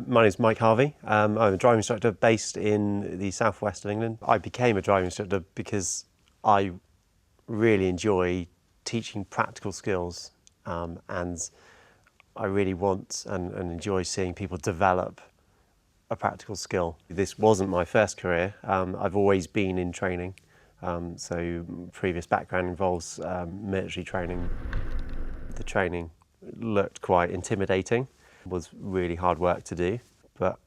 My name's Mike Harvey. I'm a driving instructor based in the southwest of England. I became a driving instructor because I really enjoy teaching practical skills, and I really want and enjoy seeing people develop a practical skill. This wasn't my first career. I've always been in training. So previous background involves military training. The training looked quite intimidating, was really hard work to do, but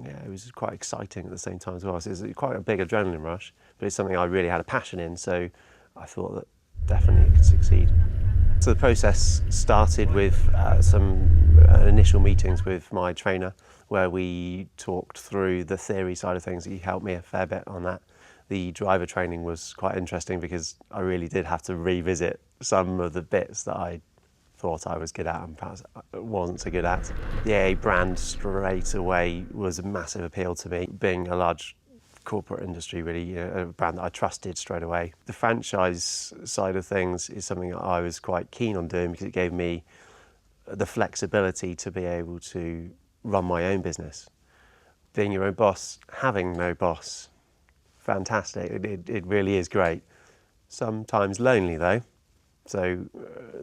yeah, it was quite exciting at the same time as well. So it was quite a big adrenaline rush, but it's something I really had a passion in, so I thought that definitely it could succeed. So the process started with some initial meetings with my trainer where we talked through the theory side of things. He helped me a fair bit on that. The driver training was quite interesting because I really did have to revisit some of the bits that I thought I was good at and perhaps wasn't so good at. The AA brand straight away was a massive appeal to me, being a large corporate industry, really, a brand that I trusted straight away. The franchise side of things is something that I was quite keen on doing because it gave me the flexibility to be able to run my own business. Being your own boss, having no boss, fantastic. It really is great. Sometimes lonely though. So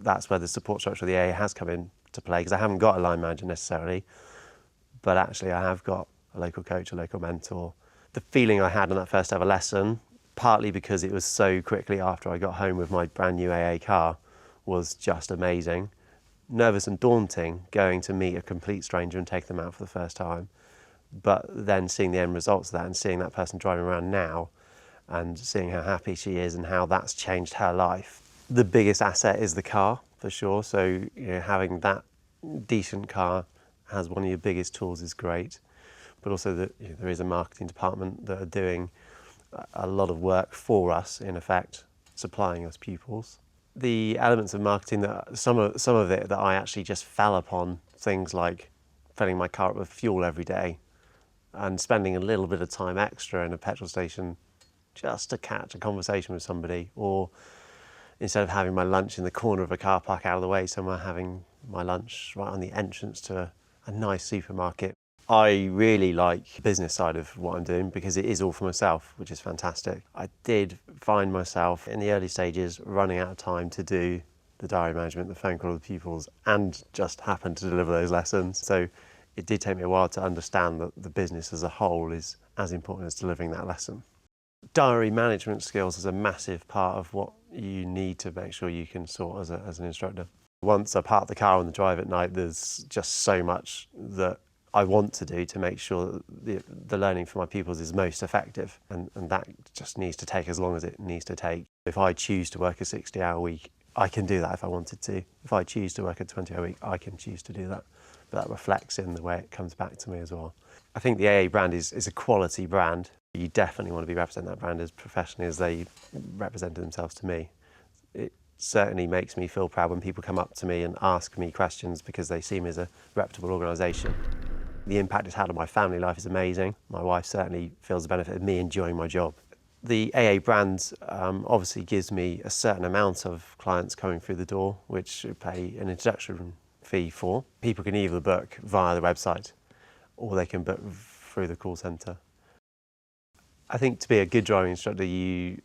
that's where the support structure of the AA has come into play, because I haven't got a line manager necessarily, but actually I have got a local coach, a local mentor. The feeling I had on that first ever lesson, partly because it was so quickly after I got home with my brand new AA car, was just amazing. Nervous and daunting going to meet a complete stranger and take them out for the first time, but then seeing the end results of that and seeing that person driving around now and seeing how happy she is and how that's changed her life. The biggest asset is the car, for sure. So having that decent car as one of your biggest tools is great. But also there is a marketing department that are doing a lot of work for us, in effect, supplying us pupils. The elements of marketing, that some of it that I actually just fell upon, things like filling my car up with fuel every day and spending a little bit of time extra in a petrol station just to catch a conversation with somebody, or instead of having my lunch in the corner of a car park out of the way somewhere, having my lunch right on the entrance to a nice supermarket. I really like the business side of what I'm doing because it is all for myself, which is fantastic. I did find myself in the early stages running out of time to do the diary management, the phone call with the pupils, and just happen to deliver those lessons. So it did take me a while to understand that the business as a whole is as important as delivering that lesson. Diary management skills is a massive part of what you need to make sure you can sort as an instructor. Once I park the car on the drive at night, there's just so much that I want to do to make sure that the learning for my pupils is most effective, and that just needs to take as long as it needs to take. If I choose to work a 60-hour week, I can do that if I wanted to. If I choose to work a 20-hour week, I can choose to do that. But that reflects in the way it comes back to me as well. I think the AA brand is a quality brand. You definitely want to be representing that brand as professionally as they represented themselves to me. It certainly makes me feel proud when people come up to me and ask me questions because they see me as a reputable organisation. The impact it's had on my family life is amazing. My wife certainly feels the benefit of me enjoying my job. The AA brand obviously gives me a certain amount of clients coming through the door, which I pay an introduction fee for. People can either book via the website or they can book through the call centre. I think to be a good driving instructor, you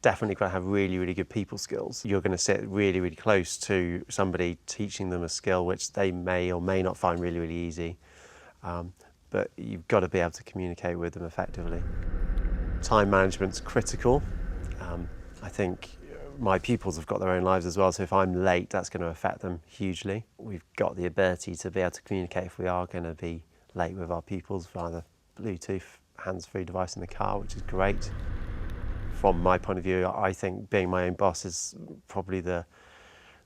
definitely got to have really, really good people skills. You're going to sit really, really close to somebody teaching them a skill which they may or may not find really, really easy. But you've got to be able to communicate with them effectively. Time management's critical. I think my pupils have got their own lives as well, so if I'm late, that's going to affect them hugely. We've got the ability to be able to communicate if we are going to be late with our pupils via the Bluetooth hands-free device in the car, which is great. From my point of view, I think being my own boss is probably the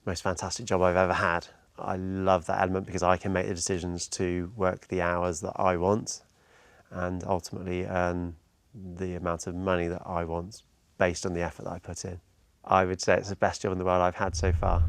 most fantastic job I've ever had. I love that element because I can make the decisions to work the hours that I want and ultimately earn the amount of money that I want based on the effort that I put in. I would say it's the best job in the world I've had so far.